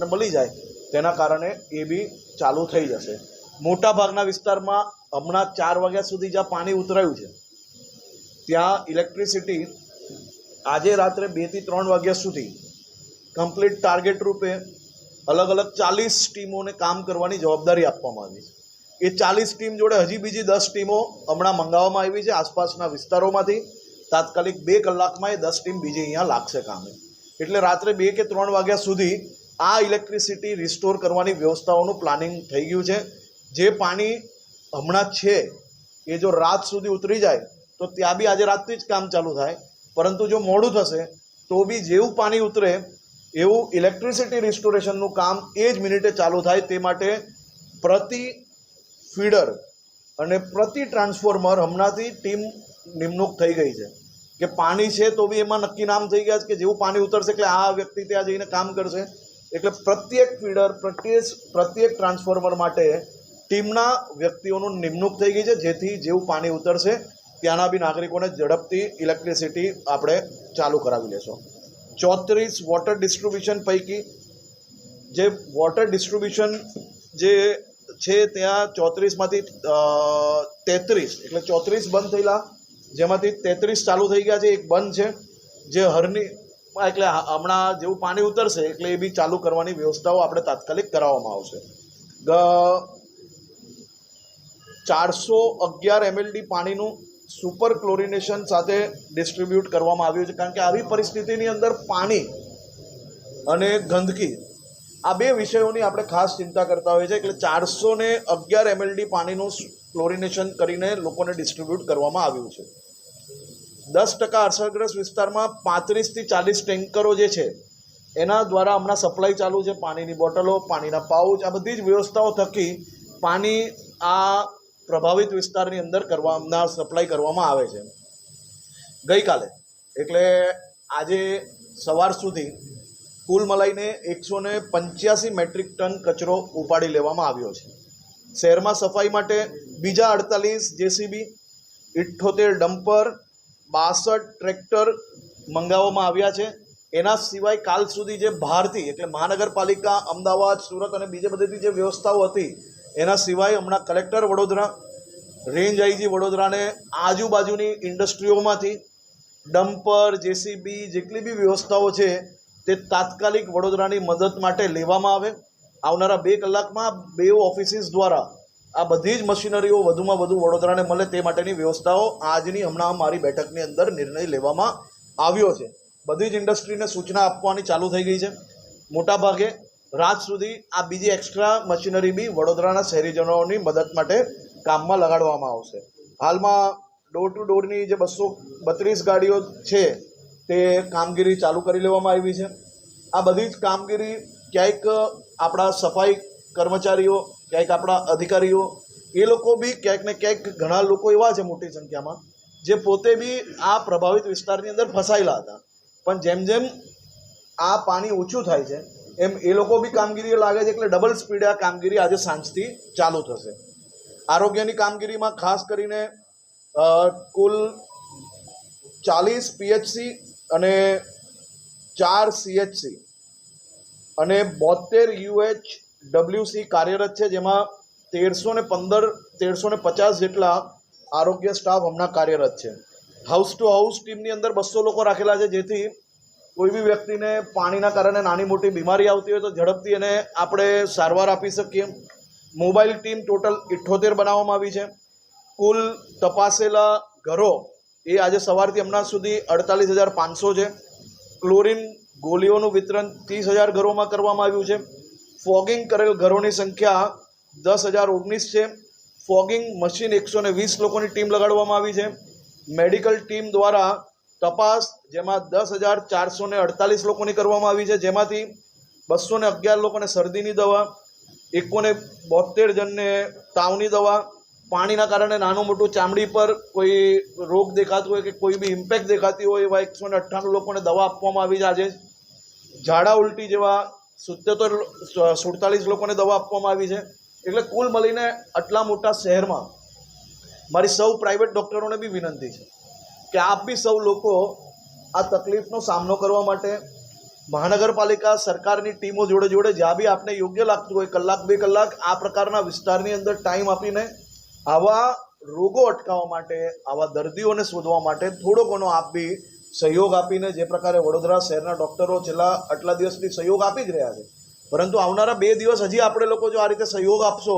માણસને મળી જાય તેના કારણે એ બી ચાલુ થઈ જશે। મોટાભાગના વિસ્તારમાં હમણાં 4 વાગ્યા સુધી જ્યાં પાણી ઉતરાયું છે ત્યાં ઇલેક્ટ્રિસિટી આજે રાત્રે 2 થી 3 વાગ્યા સુધી કમ્પ્લીટ ટાર્ગેટ રૂપે અલગ અલગ 40 ટીમોને કામ કરવાની જવાબદારી આપવામાં આવી છે। એ 40 ટીમ જોડે હજી બીજી 10 ટીમો હમણાં મંગાવવામાં આવી છે આસપાસના વિસ્તારોમાંથી। તાત્કાલિક 2 કલાકમાં એ 10 ટીમ બીજી અહીંયા લાગશે કામે। એટલે રાત્રે 2 કે 3 વાગ્યા સુધી આ ઇલેક્ટ્રિસિટી રિસ્ટોર કરવાની વ્યવસ્થાઓનું પ્લાનિંગ થઈ ગયું છે। જે પાણી હમણાં છે એ જો રાત સુધી ઉતરી જાય તો ત્યાં બી આજે રાતથી જ કામ ચાલુ થાય, પરંતુ જો મોડું થશે તો બી જેવું પાણી ઉતરે એવું ઇલેક્ટ્રિસિટી રિસ્ટોરેશનનું કામ એ જ મિનિટે ચાલુ થાય। તે માટે પ્રતિ ફીડર અને પ્રતિ ટ્રાન્સફોર્મર હમણાંથી ટીમ નિમણૂક થઈ ગઈ છે કે પાણી છે તો બી એમાં નક્કી નામ થઈ ગયા છે કે જેવું પાણી ઉતરશે એટલે આ વ્યક્તિ ત્યાં જઈને કામ કરશે। એટલે પ્રત્યેક ફીડર પ્રત્યેક ટ્રાન્સફોર્મર માટે ટીમના વ્યક્તિઓનું નિમણૂક થઈ ગઈ છે, જેથી જેવું પાણી ઉતરશે ત્યાંના બી નાગરિકોને ઝડપથી ઇલેક્ટ્રિસિટી આપણે ચાલુ કરાવી લેશો। 34 વોટર ડિસ્ટ્રીબ્યુશન પૈકી જે વોટર ડિસ્ટ્રીબ્યુશન જે છે ત્યાં 34માંથી 33 એટલે 34 બંધ થયેલા, જેમાંથી 33 ચાલુ થઈ ગયા છે। એક બંધ છે જે હરની એટલે હમણાં જેવું પાણી ઉતરશે એટલે એ બી ચાલુ કરવાની વ્યવસ્થાઓ આપણે તાત્કાલિક કરાવવામાં આવશે। 411 MLD પાણીનું સુપર ક્લોરિનેશન સાથે ડિસ્ટ્રીબ્યુટ કરવામાં આવ્યું છે, કારણ કે આવી પરિસ્થિતિની અંદર પાણી અને ગંદકી આ બે વિષયોની આપણે ખાસ ચિંતા કરતા હોઈએ છીએ। એટલે 411 MLD પાણીનું ક્લોરિનેશન કરીને લોકોને ડિસ્ટ્રીબ્યુટ કરવામાં આવ્યું છે। 10% અસરગ્રસ્ત વિસ્તારમાં 35 થી 40 ટેન્કરો જે છે એના દ્વારા હમણાં સપ્લાય ચાલુ છે। પાણીની બોટલો, પાણીના પાઉચ, આ બધી જ વ્યવસ્થાઓ થકી પાણી આ પ્રભાવિત વિસ્તારની અંદર સપ્લાય કરવામાં આવે છે। ગઈકાલે એટલે આજે સવાર સુધી કુલ મળીને 185 મેટ્રિક ટન કચરો ઉપાડી લેવામાં આવ્યો છે। શહેરમાં સફાઈ માટે બીજા 48 જેસીબી, 78 ડમ્પર, 62 ટ્રેક્ટર મંગાવવામાં આવ્યા છે। એના સિવાય કાલ સુધી જે બહારથી એટલે મહાનગરપાલિકા, અમદાવાદ, સુરત અને બીજે બધેથી જે વ્યવસ્થાઓ હતી એના સિવાય હમણાં કલેક્ટર વડોદરા, રેન્જ આઈજી વડોદરાને આજુબાજુની ઇન્ડસ્ટ્રીઓમાંથી ડમ્પર, જેસીબી જેટલી બી વ્યવસ્થાઓ છે તે તાત્કાલિક વડોદરાની મદદ માટે લેવામાં આવે। આવનારા 2 કલાકમાં 2 ઓફિસીસ દ્વારા આ બધી જ મશીનરીઓ વધુમાં વધુ વડોદરાને મળે તે માટેની વ્યવસ્થાઓ આજની હમણાં મારી બેઠકની અંદર નિર્ણય લેવામાં આવ્યો છે। બધી જ ઇન્ડસ્ટ્રીને સૂચના આપવાની ચાલુ થઈ ગઈ છે। મોટાભાગે રાત સુધી આ બીજી એક્સ્ટ્રા મશીનરી બી વડોદરાના શહેરીજનોની મદદ માટે કામમાં લગાડવામાં આવશે। હાલમાં ડોર ટુ ડોરની જે 232 ગાડીઓ છે તે કામગીરી ચાલુ કરી લેવામાં આવી છે। આ બધી જ કામગીરી ક્યાંક આપણા સફાઈ કર્મચારીઓ, ક્યાંક આપણા અધિકારીઓ એ લોકો બી ક્યાંક ને ક્યાંક ઘણા લોકો એવા છે મોટી સંખ્યામાં જે પોતે બી આ પ્રભાવિત વિસ્તારની અંદર ફસાયેલા હતા, પણ જેમ જેમ આ પાણી ઓછું થાય છે એમ એ લોકો બી કામગીરી લાગે છે। એટલે ડબલ સ્પીડે આ કામગીરી આજે સાંજથી ચાલુ થશે। આરોગ્યની કામગીરીમાં ખાસ કરીને કુલ 40 PHC અને 4 CHC અને 72 UHWC કાર્યરત છે, જેમાં 1350 જેટલા આરોગ્ય સ્ટાફ હમણાં કાર્યરત છે। હાઉસ ટુ હાઉસ ટીમની અંદર 200 લોકો રાખેલા છે, જેથી કોઈ બી વ્યક્તિને પાણીના કારણે નાની મોટી બીમારી આવતી હોય તો ઝડપથી એને આપણે સારવાર આપી શકીએ। મોબાઈલ ટીમ ટોટલ 78 બનાવવામાં આવી છે। કુલ તપાસેલા ઘરો એ આજે સવારથી હમણાં સુધી 48,500 છે। ક્લોરીન ગોળીઓનું વિતરણ 30,000 ઘરોમાં કરવામાં આવ્યું છે। ફોગિંગ કરેલ ઘરોની સંખ્યા 10,019 છે। ફોગિંગ મશીન 120 લોકોની ટીમ લગાડવામાં આવી છે। મેડિકલ ટીમ દ્વારા તપાસ જેમાં 10,448 લોકોની કરવામાં આવી છે, જેમાંથી 211 લોકોને શરદીની દવા, 72 જણને તાવની દવા, પાણીના કારણે નાનું મોટું ચામડી પર કોઈ રોગ દેખાતો હોય કે કોઈ બી ઇમ્પેક્ટ દેખાતી હોય એવા 198 લોકોને દવા આપવામાં આવી છે। આજે ઝાડા ઉલટી જેવા 47 લોકોને દવા આપવામાં આવી છે। એટલે કુલ મળીને આટલા મોટા શહેરમાં મારી સૌ પ્રાઇવેટ ડૉક્ટરોને બી વિનંતી છે કે આપ બી સૌ લોકો આ તકલીફનો સામનો કરવા માટે મહાનગરપાલિકા સરકારની ટીમો જોડે જોડે જ્યાં બી આપને યોગ્ય લાગતું હોય કલાક 2 કલાક આ પ્રકારના વિસ્તારની અંદર ટાઈમ આપીને આવા રોગો અટકાવવા માટે, આવા દર્દીઓને શોધવા માટે થોડો ઘણો આપ બી સહયોગ આપીને, જે પ્રકારે વડોદરા શહેરના ડૉક્ટરો છેલ્લા આટલા દિવસથી સહયોગ આપી જ રહ્યા છે, પરંતુ આવનારા 2 દિવસ હજી આપણે લોકો જો આ રીતે સહયોગ આપશો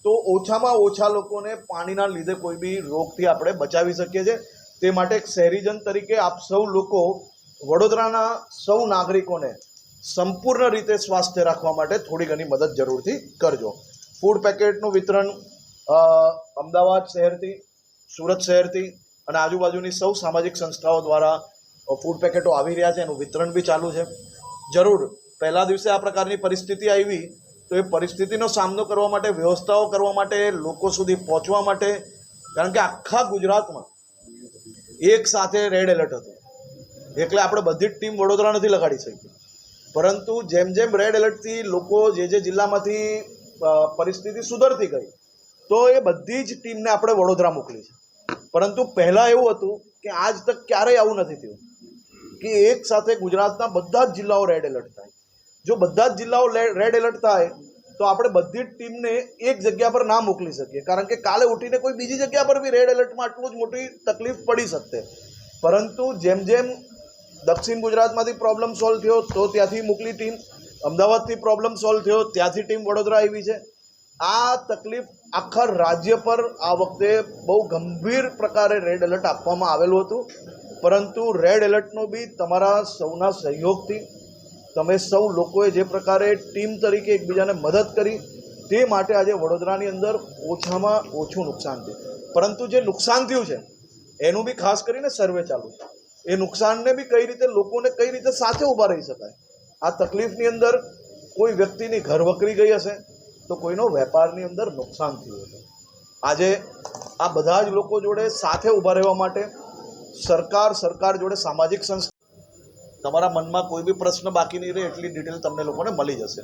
તો ઓછામાં ઓછા લોકોને પાણીના લીધે કોઈ બી રોગથી આપણે બચાવી શકીએ છીએ. તે માટે એક શહેરીજન તરીકે આપ સૌ લોકો વડોદરાના સૌ નાગરિકોને સંપૂર્ણ રીતે સ્વાસ્થ્ય રાખવા માટે થોડી ઘણી મદદ જરૂરથી કરજો. ફૂડ પેકેટનું વિતરણ અમદાવાદ શહેરથી, સુરત શહેરથી અને આજુબાજુની સૌ સામાજિક સંસ્થાઓ દ્વારા ફૂડ પેકેટો આવી રહ્યા છે, એનું વિતરણ બી ચાલુ છે. જરૂર પહેલા દિવસે આ પ્રકારની પરિસ્થિતિ આવી તો એ પરિસ્થિતિનો સામનો કરવા માટે, વ્યવસ્થાઓ કરવા માટે, લોકો સુધી પહોંચવા માટે, કારણ કે આખા ગુજરાતમાં એક સાથે રેડ એલર્ટ હતું, એટલે આપણે બધી જ ટીમ વડોદરા નથી લગાડી શકી, પરંતુ જેમ જેમ રેડ એલર્ટથી લોકો જે જિલ્લામાંથી પરિસ્થિતિ સુધરતી ગઈ તો એ બધી જ ટીમને આપણે વડોદરા મોકલી છે. પરંતુ પહેલાં એવું હતું કે આજ તક ક્યારેય આવું નથી થયું કે એક સાથે ગુજરાતના બધા જ જિલ્લાઓ રેડ એલર્ટ થાય. જો બધા જ જિલ્લાઓ રેડ એલર્ટ થાય તો આપણે બધી જ ટીમને એક જગ્યા પર ના મોકલી શકીએ, કારણ કે કાલે ઉઠીને કોઈ બીજી જગ્યા પર બી રેડ એલર્ટમાં આટલું જ મોટી તકલીફ પડી શકતે. પરંતુ જેમ જેમ દક્ષિણ ગુજરાતમાંથી પ્રોબ્લેમ સોલ્વ થયો તો ત્યાંથી મોકલી ટીમ, અમદાવાદથી પ્રોબ્લેમ સોલ્વ થયો ત્યાંથી ટીમ વડોદરા આવી છે. આ તકલીફ આખા રાજ્ય પર આ વખતે બહુ ગંભીર પ્રકારે રેડ એલર્ટ આપવામાં આવેલું હતું, પરંતુ રેડ એલર્ટનો બી તમારા સૌના સહયોગથી, તમે સૌ લોકોએ જે પ્રકારે ટીમ તરીકે એકબીજાને મદદ કરી તે માટે આજે વડોદરાની અંદર ઓછામાં ઓછું નુકસાન થયું. પરંતુ જે નુકસાન થયું છે એનું બી ખાસ કરીને સર્વે ચાલુ છે. એ નુકસાનને બી કઈ રીતે લોકોને કઈ રીતે સાથે ઊભા રહી શકાય. આ તકલીફની અંદર કોઈ વ્યક્તિની ઘર વકરી ગઈ હશે તો કોઈનો વેપારની અંદર નુકસાન થયું હશે. આજે આ બધા જ લોકો જોડે સાથે ઊભા રહેવા માટે સરકાર જોડે સામાજિક સંસ્થા, તમારા મનમાં કોઈ બી પ્રશ્ન બાકી નહીં રહે એટલી ડિટેલ તમને લોકોને મળી જશે.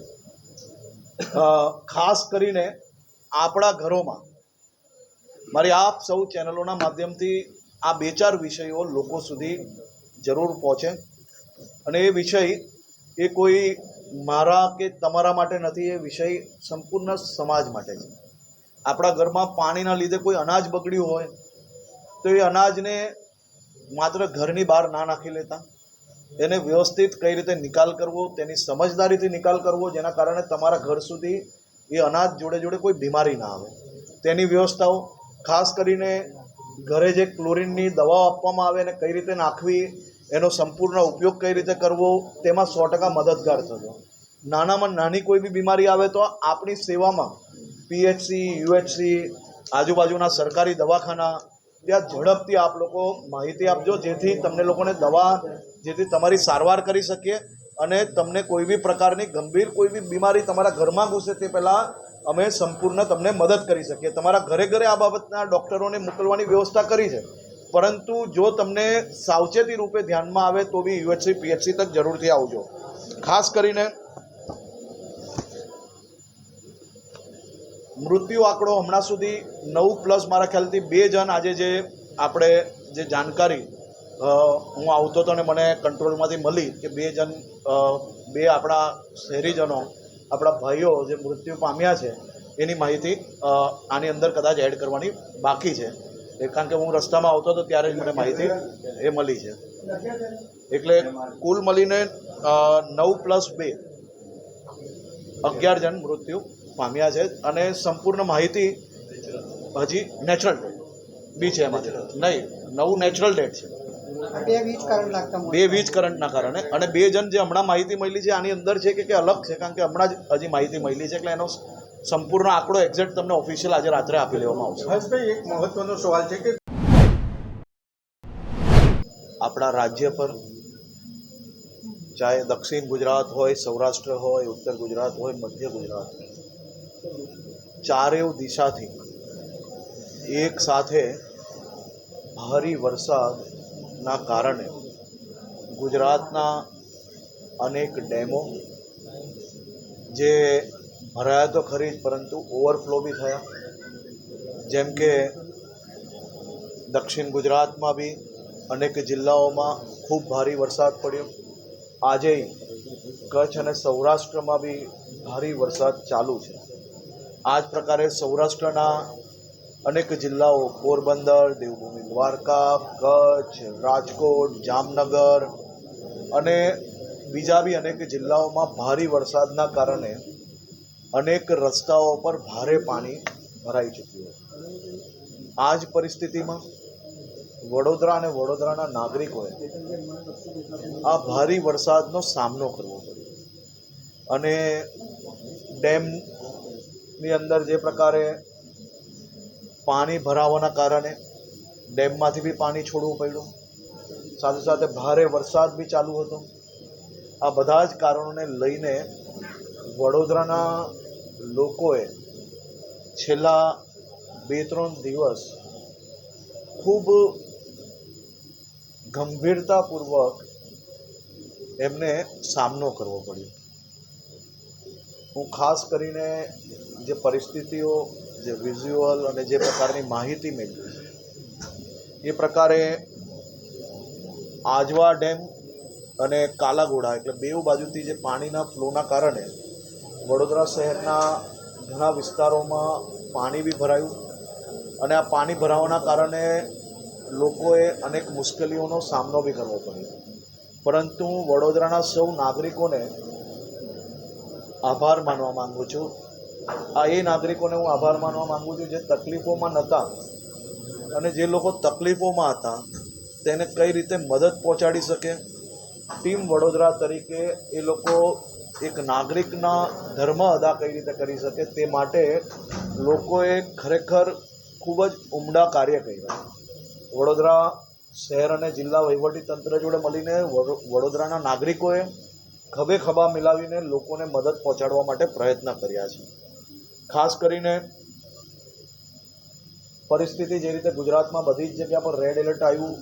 ખાસ કરીને આપણા ઘરોમાં મારી આપ સૌ ચેનલોના માધ્યમથી આ 2-4 વિષયો લોકો સુધી જરૂર પહોંચે, અને એ વિષય એ કોઈ મારા કે તમારા માટે નથી, એ વિષય સંપૂર્ણ સમાજ માટે છે. આપણા ઘરમાં પાણીના લીધે કોઈ અનાજ બગડ્યું હોય તો એ અનાજને માત્ર ઘરની બહાર ના નાખી લેતા, એને વ્યવસ્થિત કઈ રીતે નિકાલ કરવો, તેની સમજદારીથી નિકાલ કરવો, જેના કારણે તમારા ઘર સુધી એ અનાજ જોડે જોડે કોઈ બીમારી ના આવે, તેની વ્યવસ્થાઓ. ખાસ કરીને ઘરે જે ક્લોરીનની દવાઓ આપવામાં આવે એને કઈ રીતે નાખવી, એનો સંપૂર્ણ ઉપયોગ કઈ રીતે કરવો, તેમાં 100% મદદગાર થજો. નાનામાં નાની કોઈ બી બીમારી આવે તો આપણી સેવામાં પીએચસી, યુએચસી, આજુબાજુના સરકારી દવાખાના, ત્યાં ઝડપથી આપ લોકો માહિતી આપજો, જેથી તમને લોકોને દવા, જેથી તમારી સારવાર કરી શકીએ અને તમને કોઈ બી પ્રકારની ગંભીર કોઈ બી બીમારી તમારા ઘરમાં ઘૂસે તે પહેલાં અમે સંપૂર્ણ તમને મદદ કરી શકીએ. તમારા ઘરે ઘરે આ બાબતના ડૉક્ટરોને મોકલવાની વ્યવસ્થા કરી છે, પરંતુ જો તમને સાવચેતી રૂપે ધ્યાનમાં આવે તો બી યુએચસી, પીએચસી તક જરૂરથી આવજો. ખાસ કરીને મૃત્યુ આંકડો હમણાં સુધી 9+ મારા ખ્યાલથી 2 જણ આજે જે આપણે જે જાણકારી હું આવતો હતો અને મને કંટ્રોલમાંથી મળી કે 2 જણ, 2 આપણા શહેરીજનો, આપણા ભાઈઓ જે મૃત્યુ પામ્યા છે એની માહિતી આની અંદર કદાચ એડ કરવાની બાકી છે, કારણ કે હું રસ્તામાં આવતો હતો ત્યારે જ મને માહિતી એ મળી છે. એટલે કુલ મળીને 9+2 11 જણ મૃત્યુ પામ્યા છે, અને સંપૂર્ણ માહિતી હજી નેચરલ ડેથ બી છે એમાંથી, નહીં 9 નેચરલ ડેથ છે, 2 વીજ કરંટના કારણે, અને 2 જણ જે હમણાં માહિતી મળી છે આની અંદર છે કે અલગ છે, કારણ કે હમણાં જ હજી માહિતી મળી છે, એટલે એનો સંપૂર્ણ આંકડો એક્ઝેક્ટ તમને ઓફિશિયલ આજે રાત્રે આપી લેવામાં આવશે. હર્ષભાઈ, એક મહત્વનો સવાલ છે કે આપણા રાજ્ય પર, ચાહે દક્ષિણ ગુજરાત હોય, સૌરાષ્ટ્ર હોય, ઉત્તર ગુજરાત હોય, મધ્ય ગુજરાત હોય, ચારેય દિશાથી એક સાથે ભારે વરસાદના કારણે ગુજરાતના અનેક ડેમો જે ભરાયા તો ખરી જ, પરંતુ ઓવરફ્લો બી થયા. જેમ કે દક્ષિણ ગુજરાતમાં બી અનેક જિલ્લાઓમાં ખૂબ ભારે વરસાદ પડ્યો. આજે કચ્છ અને સૌરાષ્ટ્રમાં બી ભારે વરસાદ ચાલુ છે. આ જ પ્રકારે સૌરાષ્ટ્રના અનેક જિલ્લાઓ પોરબંદર, દેવભૂમિ દ્વારકા, કચ્છ, રાજકોટ, જામનગર અને બીજા બી અનેક જિલ્લાઓમાં ભારે વરસાદના કારણે અનેક રસ્તાઓ પર ભારે પાણી ભરાઈ ચૂક્યું છે. આ જ પરિસ્થિતિમાં વડોદરા અને વડોદરાના નાગરિકોએ આ ભારે વરસાદનો સામનો કરવો પડ્યો અને ડેમની અંદર જે પ્રકારે પાણી ભરાવાના કારણે ડેમમાંથી બી પાણી છોડવું પડ્યું, સાથે સાથે ભારે વરસાદ બી ચાલુ હતો. આ બધા જ કારણોને લઈને વડોદરાના લોકોએ છેલ્લા 2-3 દિવસ ખૂબ ગંભીરતાપૂર્વક એમને સામનો કરવો પડ્યો. હું ખાસ કરીને જે પરિસ્થિતિઓ, જે વિઝ્યુઅલ અને જે પ્રકારની માહિતી મેળવી છે એ પ્રકારે આજવા ડેમ અને કાલાઘોડા એટલે બેઉ બાજુથી જે પાણીના ફ્લોના કારણે વડોદરા શહેરના ઘણા વિસ્તારોમાં પાણી બી ભરાયું અને આ પાણી ભરાવાના કારણે લોકોએ અનેક મુશ્કેલીઓનો સામનો બી કરવો પડ્યો. પરંતુ વડોદરાના સૌ નાગરિકોને આભાર માનવા માગું છું. આ એ નાગરિકોને હું આભાર માનવા માગું છું જે તકલીફોમાં નહોતા અને જે લોકો તકલીફોમાં હતા તેને કઈ રીતે મદદ પહોંચાડી શકે. ટીમ વડોદરા તરીકે એ લોકો એક નાગરિકના ધર્મ અદા કઈ રીતે કરી શકે તે માટે લોકોએ ખરેખર ખૂબ જ ઉમદા કાર્ય કર્યા. વડોદરા શહેર અને જિલ્લા વહીવટીતંત્ર જોડે મળીને વડોદરાના નાગરિકોએ ખભે ખભા મિલાવીને લોકોને મદદ પહોંચાડવા માટે પ્રયત્ન કર્યા છે. ખાસ કરીને પરિસ્થિતિ જે રીતે ગુજરાતમાં બધી જ જગ્યા પર રેડ એલર્ટ આવ્યું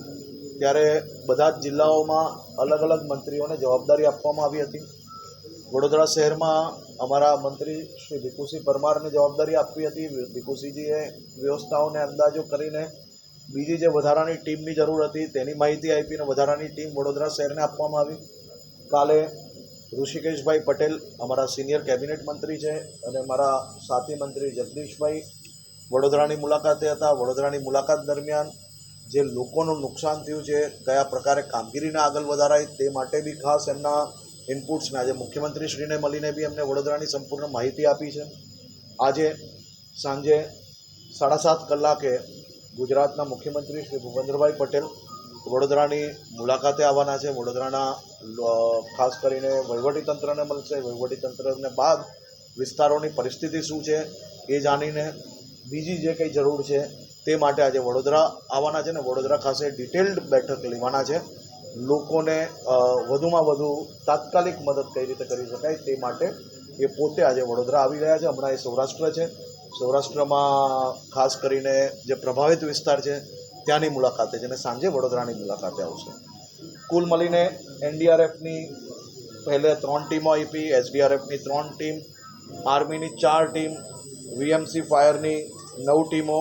ત્યારે બધા જ જિલ્લાઓમાં અલગ અલગ મંત્રીઓને જવાબદારી આપવામાં આવી હતી. વડોદરા શહેરમાં અમારા મંત્રી શ્રી ભીખુસિંહ પરમારને જવાબદારી આપવી હતી. ભીખુસિંહજીએ વ્યવસ્થાઓને અંદાજો કરીને બીજી જે વધારાની ટીમની જરૂર હતી તેની માહિતી આપીને વધારાની ટીમ વડોદરા શહેરને આપવામાં આવી. કાલે ઋષિકેશભાઈ પટેલ અમારા સિનિયર કેબિનેટ મંત્રી છે અને મારા સાથી મંત્રી જગદીશભાઈ વડોદરાની મુલાકાતે હતા. વડોદરાની મુલાકાત દરમિયાન જે લોકોનું નુકસાન થયું છે, કયા પ્રકારે કામગીરીને આગળ વધારાય તે માટે બી ખાસ એમના ઇનપુટ્સને આજે મુખ્યમંત્રીશ્રીને મળીને બી એમને વડોદરાની સંપૂર્ણ માહિતી આપી છે. આજે સાંજે 7:30 કલાકે ગુજરાતના મુખ્યમંત્રી શ્રી ભૂપેન્દ્રભાઈ પટેલ વડોદરાની મુલાકાતે આવવાના છે. વડોદરાના ખાસ કરીને વહીવટીતંત્રને મળશે. વહીવટીતંત્રને બાદ વિસ્તારોની પરિસ્થિતિ શું છે એ જાણીને બીજી જે કંઈ જરૂર છે તે માટે આજે વડોદરા આવવાના છે ને વડોદરા ખાસે ડિટેલ્ડ બેઠક લેવાના છે. લોકોને વધુમાં વધુ તાત્કાલિક મદદ કઈ રીતે કરી શકાય તે માટે એ પોતે આજે વડોદરા આવી રહ્યા છે. હમણાં એ સૌરાષ્ટ્ર છે. સૌરાષ્ટ્રમાં ખાસ કરીને જે પ્રભાવિત વિસ્તાર છે ત્યાંની મુલાકાતે છે અને સાંજે વડોદરાની મુલાકાતે આવશે. કુલ મળીને એનડીઆરએફની પહેલે 3 ટીમો આપી, એસડીઆરએફની 3 ટીમ, આર્મીની 4 ટીમ, વીએમસી ફાયરની 9 ટીમો,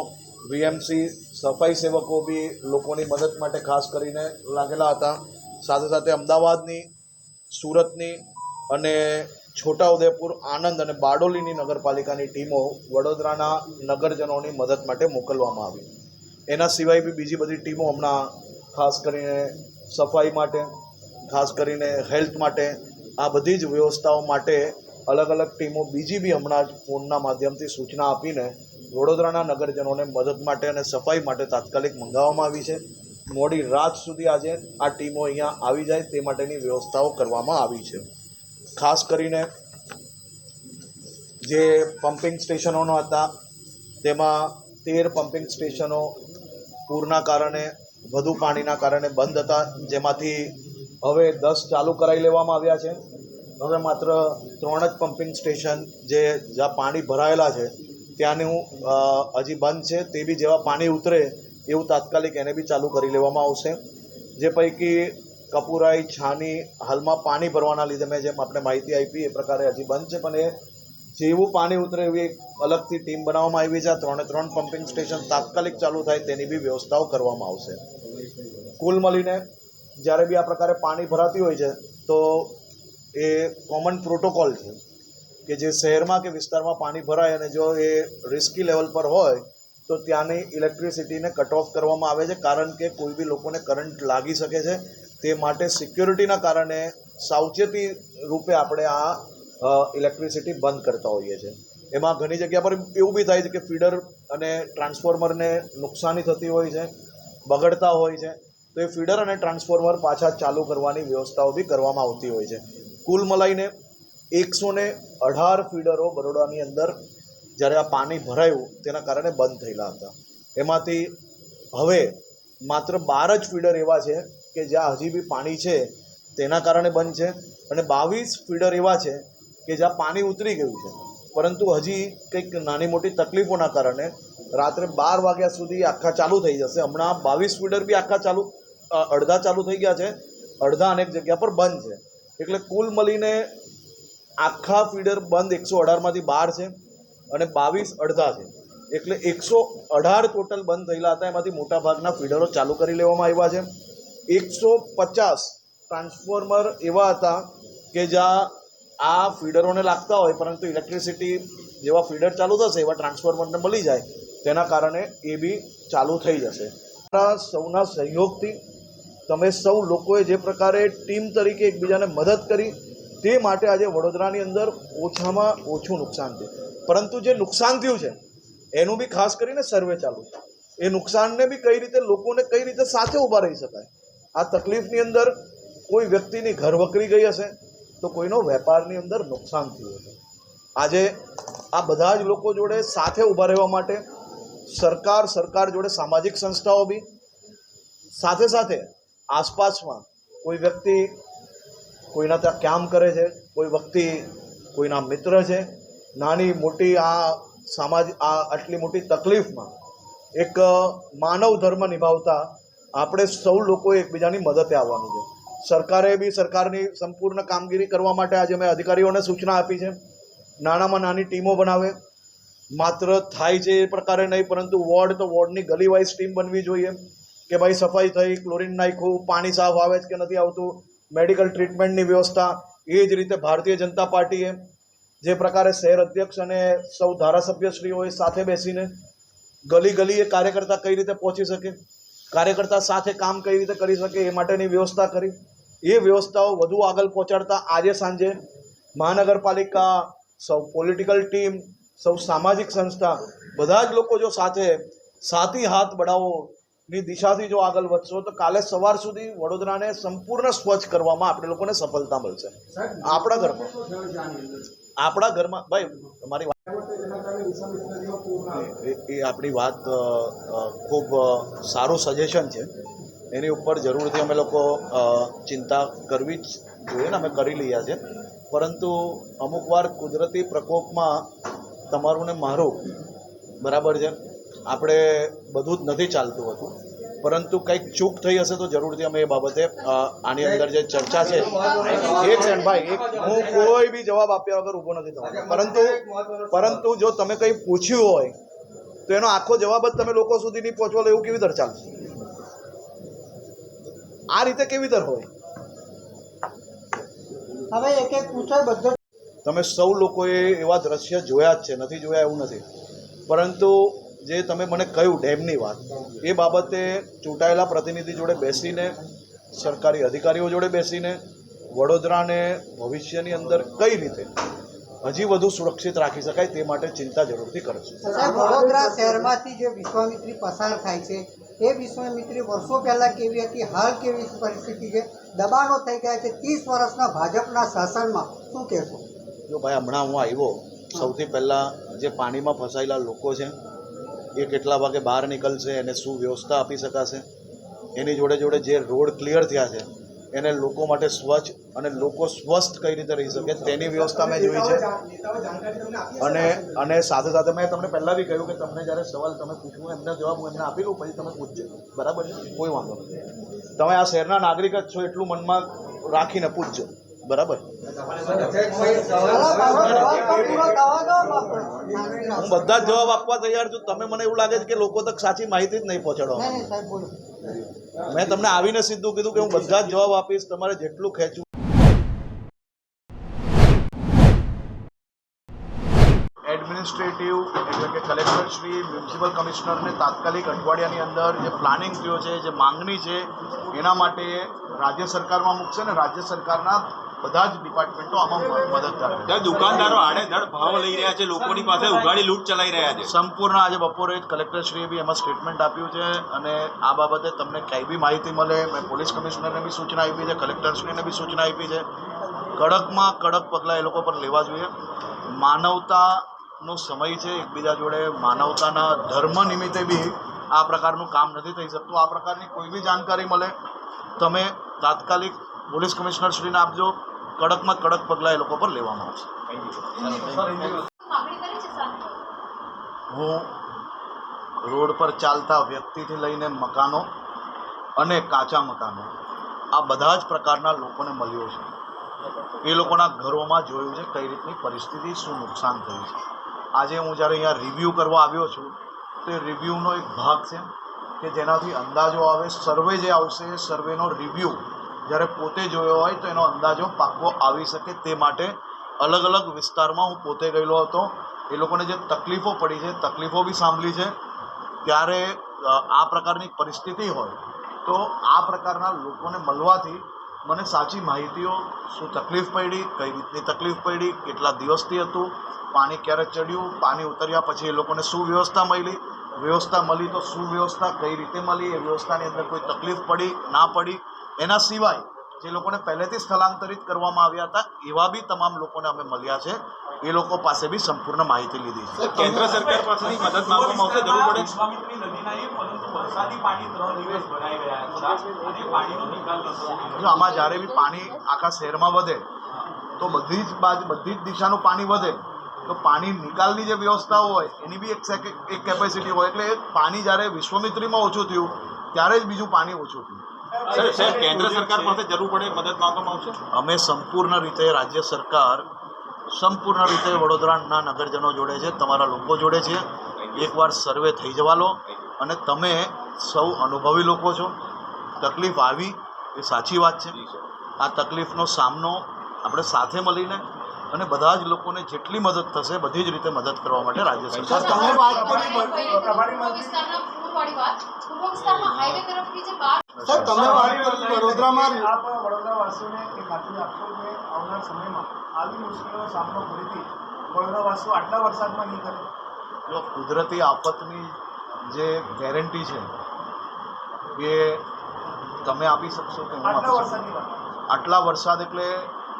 વીએમસી સફાઈ સેવકો બી લોકોની મદદ માટે ખાસ કરીને લાગેલા હતા. સાથે સાથે અમદાવાદની, સુરતની અને છોટાઉદેપુર, આણંદ અને બારડોલીની નગરપાલિકાની ટીમો વડોદરાના નગરજનોની મદદ માટે મોકલવામાં આવી. એના સિવાય બી બીજી બધી ટીમો હમણાં ખાસ કરીને સફાઈ માટે, ખાસ કરીને હેલ્થ માટે, આ બધી જ વ્યવસ્થાઓ માટે અલગ અલગ ટીમો બીજી બી હમણાં જ ફોનના માધ્યમથી સૂચના આપીને વડોદરાના નગરજનોને મદદ માટે અને સફાઈ માટે તાત્કાલિક મંગાવવામાં આવી છે. મોડી રાત સુધી આજે આ ટીમો અહીંયા આવી જાય તે માટેની વ્યવસ્થાઓ કરવામાં આવી છે. ખાસ કરીને જે પમ્પિંગ સ્ટેશનોનો હતા તેમાં 13 પમ્પિંગ સ્ટેશનો પૂરના કારણે, વધુ પાણીના કારણે બંધ હતા, જેમાંથી હવે 10 ચાલુ કરાવી લેવામાં આવ્યા છે. હવે માત્ર 3 જ પમ્પિંગ સ્ટેશન જે જ્યાં પાણી ભરાયેલા છે ત્યાંનું હજી બંધ છે. તે બી જેવા પાણી ઉતરે એવું તાત્કાલિક એને બી ચાલુ કરી લેવામાં આવશે. જે પૈકી કપુરાઈ, છાની હાલમાં પાણી ભરવાના લીધે મેં જેમ આપણે માહિતી આપી એ પ્રકારે હજી બંધ છે, પણ એ જેવું પાણી ઉતરે એવી અલગથી ટીમ બનાવવામાં આવી છે. 3 પમ્પિંગ સ્ટેશન તાત્કાલિક ચાલુ થાય તેની બી વ્યવસ્થાઓ કરવામાં આવશે. કુલ મળીને જ્યારે બી આ પ્રકારે પાણી ભરાતી હોય છે તો એ કોમન પ્રોટોકોલ છે કે જે શહેરમાં કે વિસ્તારમાં પાણી ભરાય અને જો એ રિસ્કી લેવલ પર હોય તો ત્યાંની ઇલેક્ટ્રિસિટીને કટ ઓફ કરવામાં આવે છે, કારણ કે કોઈ બી લોકોને કરંટ લાગી શકે છે. તે માટે સિક્યોરિટીના કારણે સાવચેતી રૂપે આપણે આ ઇલેક્ટ્રિસિટી બંધ કરતા હોઈએ છીએ. એમાં ઘણી જગ્યા પર એવું બી થાય છે કે ફીડર અને ટ્રાન્સફોર્મરને નુકસાની થતી હોય છે, બગડતા હોય છે, તો એ ફીડર અને ટ્રાન્સફોર્મર પાછા ચાલુ કરવાની વ્યવસ્થાઓ બી કરવામાં આવતી હોય છે. કુલ મળીને 118 ફીડરો બરોડાની અંદર જ્યારે આ પાણી ભરાયું તેના કારણે બંધ થયેલા હતા. એમાંથી હવે માત્ર 12 જ ફીડર એવા છે કે જ્યાં હજી બી પાણી છે તેના કારણે બંધ છે, અને 22 ફીડર એવા છે કે જ્યાં પાણી ઉતરી ગયું છે, પરંતુ હજી કંઈક નાની મોટી તકલીફોના કારણે રાત્રે 12 વાગ્યા સુધી આખા ચાલુ થઈ જશે. હમણાં 22 ફીડર બી આખા અડધા ચાલુ થઈ ગયા છે, અડધા અનેક જગ્યા પર બંધ છે. એટલે કુલ મળીને આખા ફીડર બંધ 118માંથી 12 છે અને 22 અડધા છે. એટલે 118 ટોટલ બંધ થયેલા હતા. એમાંથી મોટાભાગના ફીડરો ચાલુ કરી લેવામાં આવ્યા છે. 150 ટ્રાન્સફોર્મર એવા હતા કે જ્યાં આ ફીડરોને લાગતા હોય, પરંતુ ઇલેક્ટ્રિસિટી જેવા ફીડર ચાલુ થશે એવા ટ્રાન્સફોર્મરને મળી જાય, તેના કારણે એ બી ચાલુ થઈ જશે. સૌના સહયોગથી તમે સૌ લોકોએ જે પ્રકારે ટીમ તરીકે એકબીજાને મદદ કરી, તે માટે આજે વડોદરાની અંદર ઓછામાં ઓછું નુકસાન છે. પરંતુ જે નુકસાન થયું છે એનું બી ખાસ કરીને સર્વે ચાલુ છે. એ નુકસાનને બી કઈ રીતે લોકોને કઈ રીતે સાથે ઊભા રહી શકાય. આ તકલીફની અંદર કોઈ વ્યક્તિની ઘર વકરી ગઈ હશે, તો કોઈનો વેપારની અંદર નુકસાન થયું હશે. આજે આ બધા જ લોકો જોડે સાથે ઊભા રહેવા માટે સરકાર જોડે સામાજિક સંસ્થાઓ બી, સાથે સાથે આસપાસમાં કોઈ વ્યક્તિ કોઈના ત્યાં કામ કરે છે, કોઈ વ્યક્તિ કોઈના મિત્ર છે, નાની મોટી આટલી મોટી તકલીફમાં એક માનવ ધર્મ નિભાવતા આપણે સૌ લોકોએ એકબીજાની મદદે આવવાનું છે. સરકારે બી સરકારની સંપૂર્ણ કામગીરી કરવા માટે આજે મેં અધિકારીઓને સૂચના આપી છે. નાનામાં નાની ટીમો બનાવે, માત્ર થાય છે એ પ્રકારે નહીં, પરંતુ વોર્ડ તો વોર્ડની ગલી વાઇઝ ટીમ બનવી જોઈએ કે ભાઈ સફાઈ થઈ, ક્લોરીન નાખ્યું, પાણી સાફ આવે છે કે નથી આવતું, મેડિકલ ટ્રીટમેન્ટની વ્યવસ્થા. એ જ રીતે ભારતીય જનતા પાર્ટીએ જે પ્રકારે શહેર અધ્યક્ષ અને સૌ ધારાસભ્યશ્રીઓએ સાથે બેસીને ગલીએ કાર્યકર્તા કઈ રીતે પહોંચી શકે, કાર્યકર્તા સાથે કામ કઈ રીતે કરી શકે, એ માટેની વ્યવસ્થા કરી. એ વ્યવસ્થાઓ વધુ આગળ પહોંચાડતા આજે સાંજે મહાનગરપાલિકા, સૌ પોલિટિકલ ટીમ, સૌ સામાજિક સંસ્થા, બધા જ લોકો જો સાથી હાથ બઢાવોની દિશાથી જો આગળ વધશો તો કાલે સવાર સુધી વડોદરાને સંપૂર્ણ સ્વચ્છ કરવામાં આપણે લોકોને સફળતા મળશે. આપણા ઘરમાં ભાઈ તમારી એ આપણી વાત ખૂબ સારું સજેશન છે. એની ઉપર જરૂરથી અમે લોકો ચિંતા કરવી જ જોઈએ ને અમે કરી રહ્યા છે. પરંતુ અમુક વાર કુદરતી પ્રકોપમાં તમારું ને મારું બરાબર છે, આપણે બધું જ નથી ચાલતું હતું, પરંતુ કંઈક ચૂક થઈ હશે તો જરૂરથી અમે એ બાબતે આની અંદર જે ચર્ચા છે. એક સેકન્ડ ભાઈ, હું કોઈ બી જવાબ આપ્યા વગર ઊભો નથી થવાનો. પરંતુ જો તમે કંઈ પૂછ્યું હોય તો એનો આખો જવાબ જ તમે લોકો સુધી નહીં પહોંચવા એવું કેવી રીતે ચાલશે? આ રીતે કેવી રીતે હોય? હવે એક એક પૂછો બધો. તમે સૌ લોકોએ એવા દ્રશ્ય જોયા જ છે, નથી જોયા એવું નથી. પરંતુ જે તમે મને કહ્યું ડેમની વાત, એ બાબતે ચૂંટાયેલા પ્રતિનિધિ જોડે બેસીને, સરકારી અધિકારીઓ જોડે બેસીને વડોદરાને ભવિષ્યની અંદર કઈ રીતે હજી વધુ સુરક્ષિત રાખી શકાય તે માટે ચિંતા જરૂરથી કરશું. સાહેબ, વડોદરા શહેરમાંથી જે વિશ્વામિત્રી પસાર થાય છે, એ વિશ્વામિત્રી વર્ષો પહેલાં કેવી હતી, હાલ કેવી પરિસ્થિતિ છે, દબાણો થઈ ગયા છે 30 વર્ષના ભાજપના શાસનમાં, શું કહેશો? જો ભાઈ, હમણાં હું આવ્યો, સૌથી પહેલાં જે પાણીમાં ફસાયેલા લોકો છે એ કેટલા વાગે બહાર નીકળશે, એને શું વ્યવસ્થા આપી શકાશે, એની જોડે જોડે જે રોડ ક્લિયર થયા છે એને લોકો માટે સ્વચ્છ અને લોકો સ્વસ્થ કઈ રીતે રહી શકે તેની વ્યવસ્થા મેં જોઈ છે. અને સાથે સાથે મેં તમને પહેલાં બી કહ્યું કે તમને જ્યારે સવાલ તમે પૂછવું એમને જવાબ હું એમને આપી લઉં, પછી તમે પૂછજો, બરાબર છે? કોઈ વાંધો નથી. તમે આ શહેરના નાગરિક જ છો એટલું મનમાં રાખીને પૂછજો, બરાબર? હું બધા જ જવાબ આપવા તૈયાર છું. તમે મને એવું લાગે છે કે લોકો તક સાચી માહિતી જ નહીં પહોંચાડવા. મેં તમને આવીને સીધું કીધું કે હું બધા જ જવાબ આપીશ, તમારે જેટલું ખેંચવું એડમિનિસ્ટ્રેટિવ એટલે કે કલેક્ટરશ્રી મ્યુનિસિપલ કમિશનરને તાત્કાલિક અઠવાડિયાની અંદર જે પ્લાનિંગ થયો છે, જે માંગણી છે, એના માટે રાજ્ય સરકારમાં મૂકશે ને રાજ્ય સરકારના બધા જ ડિપાર્ટમેન્ટો આમાં મદદગાર રહેશે. દુકાનદારો આડેધડ ભાવ લઈ રહ્યા છે, લોકોની પાસે ઉઘાડી લૂંટ ચલાવી રહ્યા છે. સંપૂર્ણ આજે બપોરે જ કલેક્ટરશ્રીએ બી એમાં સ્ટેટમેન્ટ આપ્યું છે અને આ બાબતે તમને કંઈ બી માહિતી મળે, મેં પોલીસ કમિશનરને બી સૂચના આપી છે, કલેક્ટરશ્રીને બી સૂચના આપી છે. કડકમાં કડક પગલાં એ લોકો પર લેવા જોઈએ. માનવતાનો સમય છે, એકબીજા જોડે માનવતાના ધર્મ નિમિત્તે બી આ પ્રકારનું કામ નથી થઈ શકતું. આ પ્રકારની કોઈ બી જાણકારી મળે તમે તાત્કાલિક પોલીસ કમિશનરશ્રીને આપજો. કડકમાં કડક પગલાં એ લોકો પર લેવામાં આવશે. હું રોડ પર ચાલતા વ્યક્તિથી લઈને મકાનો અને કાચા મકાનો આ બધા જ પ્રકારના લોકોને મળ્યો છે. એ લોકોના ઘરોમાં જોયું છે કઈ રીતની પરિસ્થિતિ, શું નુકસાન થયું છે. આજે હું જ્યારે અહીંયા રિવ્યૂ કરવા આવ્યો છું તો એ રિવ્યૂનો એક ભાગ છે કે જેનાથી અંદાજો આવે. સર્વે જે આવશે એ સર્વેનો રિવ્યૂ જ્યારે પોતે જોયો હોય તો એનો અંદાજો પાક્કો આવી શકે. તે માટે અલગ અલગ વિસ્તારમાં હું પોતે ગયેલો હતો. એ લોકોને જે તકલીફો પડી છે, તકલીફો બી સાંભળી છે. ત્યારે આ પ્રકારની પરિસ્થિતિ હોય તો આ પ્રકારના લોકોને મળવાથી મને સાચી માહિતીઓ, શું તકલીફ પડી, કઈ રીતની તકલીફ પડી, કેટલા દિવસથી હતું, પાણી ક્યારે ચડ્યું, પાણી ઉતર્યા પછી એ લોકોને શું વ્યવસ્થા મળી, વ્યવસ્થા મળી તો શું વ્યવસ્થા કઈ રીતે મળી, એ વ્યવસ્થાની અંદર કોઈ તકલીફ પડી ના પડી. એના સિવાય જે લોકોને પહેલેથી સ્થળાંતરિત કરવામાં આવ્યા હતા એવા બી તમામ લોકોને અમે મળ્યા છે. એ લોકો પાસે બી સંપૂર્ણ માહિતી લીધી છે. કેન્દ્ર સરકાર પાસેથી મદદ માંગવામાં આવશે, જરૂર પડે. જો આમાં જ્યારે બી પાણી આખા શહેરમાં વધે તો બધી જ દિશાનું પાણી વધે તો પાણી નિકાલની જે વ્યવસ્થાઓ હોય એની બી એક કેપેસિટી હોય. એટલે પાણી જ્યારે વિશ્વામિત્રીમાં ઓછું થયું ત્યારે જ બીજું પાણી ઓછું થયું. સર, કેન્દ્ર સરકાર પાસે જરૂર પડે મદદ માંગવામાં આવશે. અમે સંપૂર્ણ રીતે રાજ્ય સરકાર સંપૂર્ણ રીતે વડોદરાના નગરજનો જોડે છે, તમારા લોકો જોડે છે. એકવાર સર્વે થઈ જવા લો અને તમે સૌ અનુભવી લોકો છો. તકલીફ આવી એ સાચી વાત છે. આ તકલીફનો સામનો આપણે સાથે મળીને અને બધા જ લોકોને જેટલી મદદ થશે બધી જ રીતે મદદ કરવા માટે રાજ્ય સરકાર. તમે વાત કરી સર, તમે વાત કરી વડોદરામાં આપ વડોદરાવાસીઓને એ ખાતરી આપશો કે આવનાર સમયમાં આવી મુશ્કેલીનો સામનો ફરીથી વડોદરાવાસીઓ આટલા વરસાદમાં નહીં કરે? જો કુદરતી આફતની જે ગેરંટી છે એ તમે આપી શકશો કે હું આપી આટલા શકું? વરસાદની વાત. આટલા વરસાદ એટલે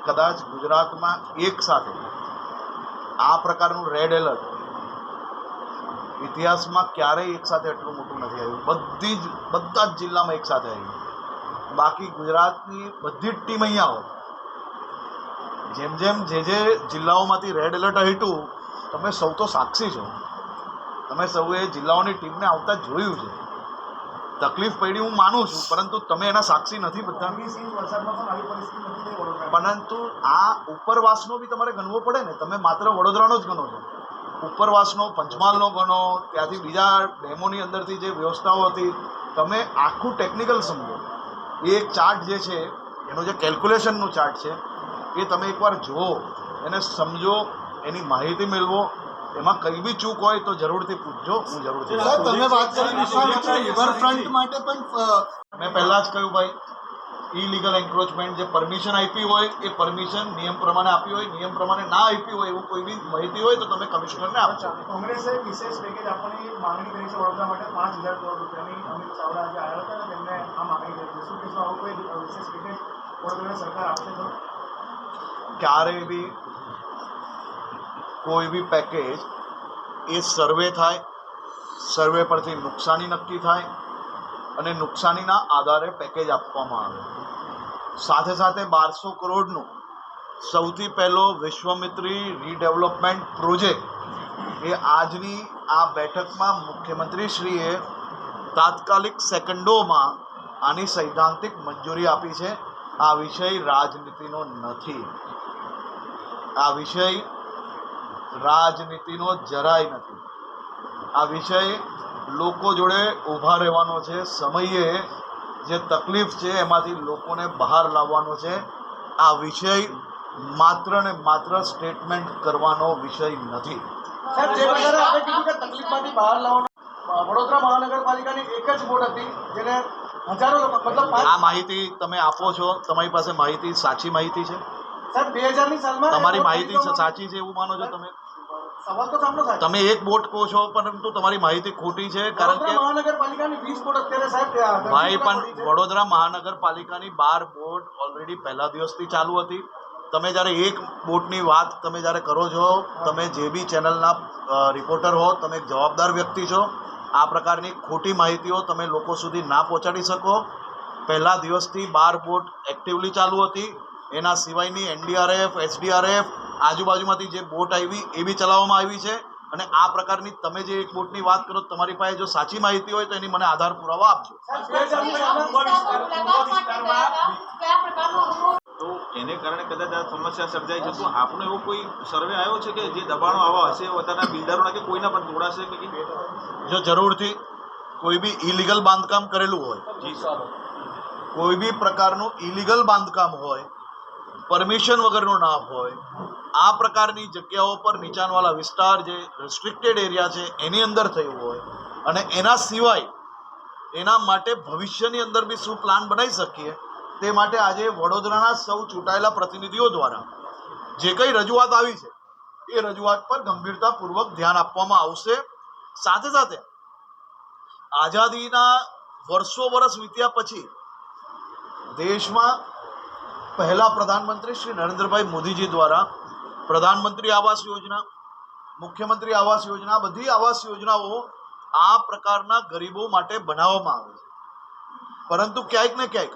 કદાચ ગુજરાતમાં એક સાથે આ પ્રકારનું રેડ એલર્ટ ઇતિહાસમાં ક્યારેય એક સાથે એટલું મોટું નથી આવ્યું. બધા જ જિલ્લામાં એક સાથે આવ્યું. બાકી ગુજરાતની બધી જ ટીમ અહીંયા હોય. જેમ જેમ જે જિલ્લાઓમાંથી રેડ એલર્ટ હટ્યું તમે સૌ તો સાક્ષી છો. તમે સૌએ જિલ્લાઓની ટીમને આવતા જોયું છે. તકલીફ પડી હું માનું છું, પરંતુ તમે એના સાક્ષી નથી બધા. 20 ઇંચ વરસાદમાં પણ આવી પરિસ્થિતિ નથી થઈ વડોદરામાં. પરંતુ આ ઉપરવાસનો બી તમારે ગણવો પડે ને. તમે માત્ર વડોદરાનો જ ગણો છો. ઉપરવાસનો, પંચમહાલનો ગણો, ત્યાંથી બીજા ડેમોની અંદરથી જે વ્યવસ્થાઓ હતી, તમે આખું ટેકનિકલ સમજો. એ એક ચાર્ટ જે છે એનો જે કેલ્ક્યુલેશનનું ચાર્ટ છે એ તમે એકવાર જુઓ, એને સમજો, એની માહિતી મેળવો. એમાં કંઈ બી ચૂક હોય તો જરૂરથી પૂછજો, હું જરૂરથી. સર, તમે વાત કરી વિશ્વામિત્રી રિવરફ્રન્ટ માટે પણ મેં પહેલાં જ કહ્યું ભાઈ, ઇલીગલ એન્ક્રોચમેન્ટ જે પરમિશન આપી હોય એ પરમિશન નિયમ પ્રમાણે આપી હોય, નિયમ પ્રમાણે ના આપી હોય એવું કોઈ બી માહિતી હોય તો તમે કમિશનરને આપજો. કોંગ્રેસે વિશેષ પેકેજ આપવાની માંગણી કરી છે વડોદરા માટે 5,000 કરોડ રૂપિયાની. અમિત ચાવડા આજે આવ્યા હતા અને તેમને આ માંગણી કરી છે. શું કહેશો, આવું કોઈ વિશેષ પેકેજ વડોદરાની સરકાર આપશે ખરો? ક્યારેય બી કોઈ બી પેકેજ એ સર્વે થાય, સર્વે પરથી નુકસાની નક્કી થાય અને નુકસાનીના આધારે પેકેજ આપવામાં આવે. સાથે સાથે 1200 કરોડનું સૌથી પહેલો વિશ્વામિત્રી રીડેવલપમેન્ટ પ્રોજેક્ટ એ આજની આ બેઠકમાં મુખ્યમંત્રીશ્રીએ તાત્કાલિક સેકન્ડોમાં આની સૈદ્ધાંતિક મંજૂરી આપી છે. આ વિષય રાજનીતિનો નથી. આ વિષય રાજનીતિનો જરાય નથી. આ વિષય લોકો જોડે ઊભા રહેવાનો છે. સમયે જે તકલીફ છે એમાંથી લોકોને બહાર લાવવાનો છે. આ વિષય માત્ર ને માત્ર સ્ટેટમેન્ટ કરવાનો વિષય નથી. સાહેબ જે પ્રકારે આપણે કીધું કે તકલીફમાંથી બહાર લાવવાનો વડોદરા મહાનગરપાલિકાની એક જ બોટ હતી જેને હજારો લોકો મતલબ આ માહિતી તમે આપો છો, તમારી પાસે માહિતી સાચી માહિતી છે? સાહેબ 2000ની સાલમાં તમારી માહિતી સાચી છે એવું માનો છો તમે? સવાલ તો સામનો સાહેબ તમે એક બોટ કહો છો પરંતુ તમારી માહિતી ખોટી છે, કારણ કે વડોદરા મહાનગરપાલિકાની 20 બોટ અત્યારે સાહેબ ભાઈ પણ વડોદરા મહાનગરપાલિકાની 12 બોટ ઓલરેડી પહેલા દિવસથી ચાલુ હતી. તમે જ્યારે એક બોટની વાત તમે જ્યારે કરો છો, તમે જે બી ચેનલના રિપોર્ટર હો, તમે એક જવાબદાર વ્યક્તિ છો, આ પ્રકારની ખોટી માહિતીઓ તમે લોકો સુધી ના પહોંચાડી શકો. પહેલા દિવસથી 12 બોટ એક્ટિવલી ચાલુ હતી. એના સિવાયની NDRF, SDRF આજુબાજુમાંથી જે બોટ આવી એ બી ચલાવવામાં આવી છે. અને આ પ્રકારની તમે જે એક બોટની વાત કરો, તમારી પાસે જો સાચી માહિતી હોય તો એની મને આધાર પુરાવા આપજો. તો એને કારણે કદાચ આ સમસ્યા સર્જાઈ છે. તો આપણો એવો કોઈ સર્વે આવ્યો છે કે જે દબાણો આવા હશે વધારના બિલ્ડરોના કે કોઈના પણ તોડાશે કે જો જરૂરથી કોઈ બી ઇલીગલ બાંધકામ કરેલું હોય, જી સર, કોઈ બી પ્રકારનું ઇલીગલ બાંધકામ હોય, પરમિશન વગરનું ના હોય, આ પ્રકારની જગ્યાઓ પર નીચાણવાળા વિસ્તાર જે રેસ્ટ્રિક્ટેડ એરિયા છે એની અંદર થયું હોય, અને એના સિવાય એના માટે ભવિષ્યની અંદર બી શું પ્લાન બનાવી શકીએ તે માટે આજે વડોદરાના સૌ ચૂંટાયેલા પ્રતિનિધિઓ દ્વારા જે કંઈ રજૂઆત આવી છે એ રજૂઆત પર ગંભીરતાપૂર્વક ધ્યાન આપવામાં આવશે. સાથે સાથે આઝાદીના વર્ષ વીત્યા પછી દેશમાં પહેલા પ્રધાનમંત્રી શ્રી નરેન્દ્રભાઈ મોદીજી દ્વારા પ્રધાનમંત્રી આવાસ યોજના, મુખ્યમંત્રી આવાસ યોજના, બધી આવાસ યોજનાઓ આ પ્રકારના ગરીબો માટે બનાવવામાં આવે છે. પરંતુ ક્યાંક ને ક્યાંક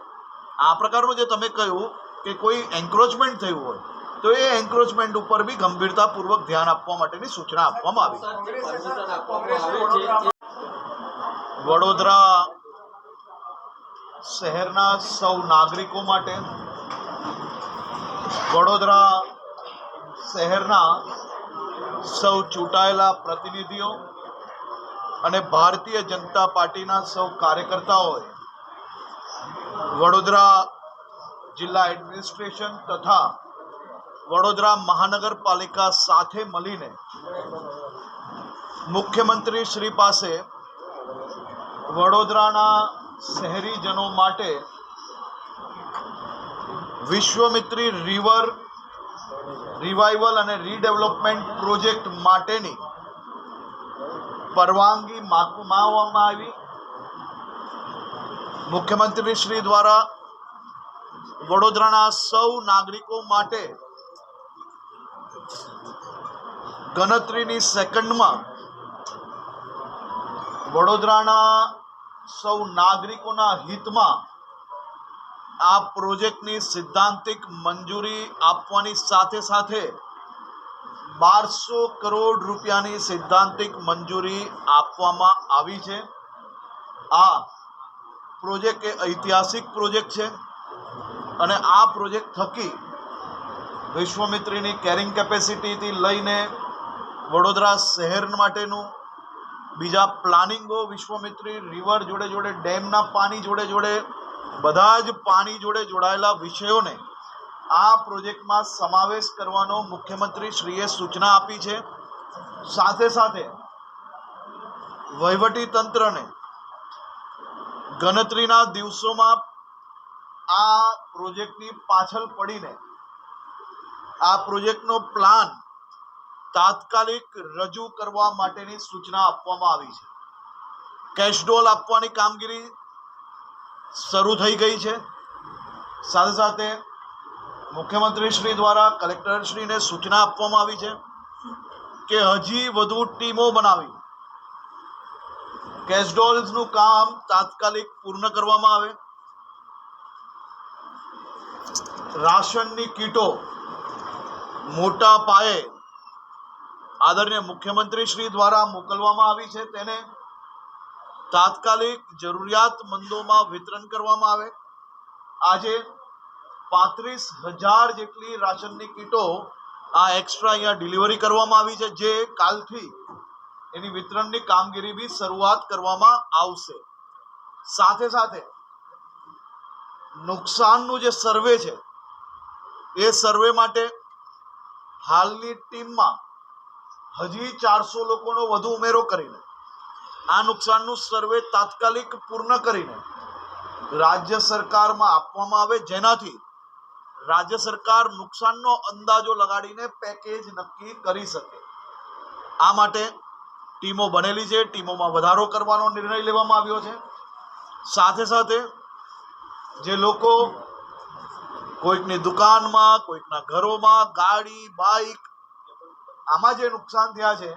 આ પ્રકારનું જે તમે કહ્યું કે કોઈ એન્ક્રોચમેન્ટ થયું હોય તો એ એન્ક્રોચમેન્ટ ઉપર બી ગંભીરતાપૂર્વક ધ્યાન આપવા માટેની સૂચના આપવામાં આવી છે. વડોદરા શહેરના સૌ નાગરિકો માટે, વડોદરા શહેરના સૌ ચૂંટાયેલા પ્રતિનિધિઓ અને ભારતીય જનતા પાર્ટીના સૌ કાર્યકર્તાઓએ વડોદરા જિલ્લા એડમિનિસ્ટ્રેશન તથા વડોદરા મહાનગરપાલિકા સાથે મળીને મુખ્યમંત્રી શ્રી પાસે વડોદરાના શહેરીજનો માટે વિશ્વામિત્રી રિવર રિવાઇવલ અને રીડેવલપમેન્ટ પ્રોજેક્ટ માટેની પરવાનગી માંગવામાં આવી. મુખ્યમંત્રી શ્રી દ્વારા વડોદરાના સૌ નાગરિકો માટે ગણતરીની સેકન્ડમાં વડોદરાના સૌ નાગરિકોના હિતમાં આ પ્રોજેક્ટની સિદ્ધાંતિક મંજૂરી આપવાની સાથે સાથે 1200 કરોડ રૂપિયાની સિદ્ધાંતિક મંજૂરી આપવામાં આવી છે. આ પ્રોજેક્ટ એ ઐતિહાસિક પ્રોજેક્ટ છે અને આ પ્રોજેક્ટ થકી વિશ્વામિત્રીની કેરિંગ કેપેસિટીથી લઈને વડોદરા શહેર માટેનું બીજા પ્લાનિંગો, વિશ્વામિત્રી રિવર જોડે જોડે ડેમના પાણી જોડે જોડે બધા જ પાણી જોડે જોડાયેલા વિષયોને આ પ્રોજેક્ટમાં સમાવેશ કરવાનો મુખ્યમંત્રી શ્રીએ સૂચના આપી છે. સાથે સાથે વહીવટી તંત્રને ગણતરીના દિવસોમાં આ પ્રોજેક્ટની પાછળ પડીને આ પ્રોજેક્ટનો પ્લાન તાત્કાલિક રજૂ કરવા માટેની સૂચના આપવામાં આવી છે. કેશડોલ આપવાની કામગીરી શરૂ થઈ ગઈ છે. સાથે સાથે મુખ્યમંત્રી શ્રી દ્વારા કલેક્ટરશ્રીને સૂચના આપવામાં આવી છે કે હજી વધુ ટીમો બનાવી કેશડોલ્સનું કામ તાત્કાલિક પૂર્ણ કરવામાં આવે. રાશનની કીટો મોટા પાયે આદરણીય મુખ્યમંત્રી શ્રી દ્વારા મોકલવામાં આવી છે, તેને તાત્કાલિક જરૂરિયાતમંદોમાં વિતરણ કરવામાં આવે. આજે 35,000 જેટલી રાશનની કીટો આ એક્સ્ટ્રા અહીંયા ડિલિવરી કરવામાં આવી છે, જે કાલથી એની વિતરણની કામગીરી બી શરૂઆત કરવામાં આવશે. સાથે સાથે નુકસાનનું જે સર્વે છે એ સર્વે માટે હાલની ટીમમાં હજી 400 લોકોનો વધુ ઉમેરો કરીને આ નુકસાનનું સર્વે તાત્કાલિક પૂર્ણ કરીને રાજ્ય સરકારમાં આપવામાં આવે, જેનાથી રાજ્ય સરકાર નુકસાનનો અંદાજો લગાડીને પેકેજ નક્કી કરી શકે. આ માટે ટીમો બનેલી છે. ટીમોમાં વધારો કરવાનો નિર્ણય લેવામાં આવ્યો છે. સાથે સાથે જે લોકો કોઈકની દુકાનમાં, કોઈકના ઘરોમાં, ગાડી, બાઇક, આમાં જે નુકસાન થયા છે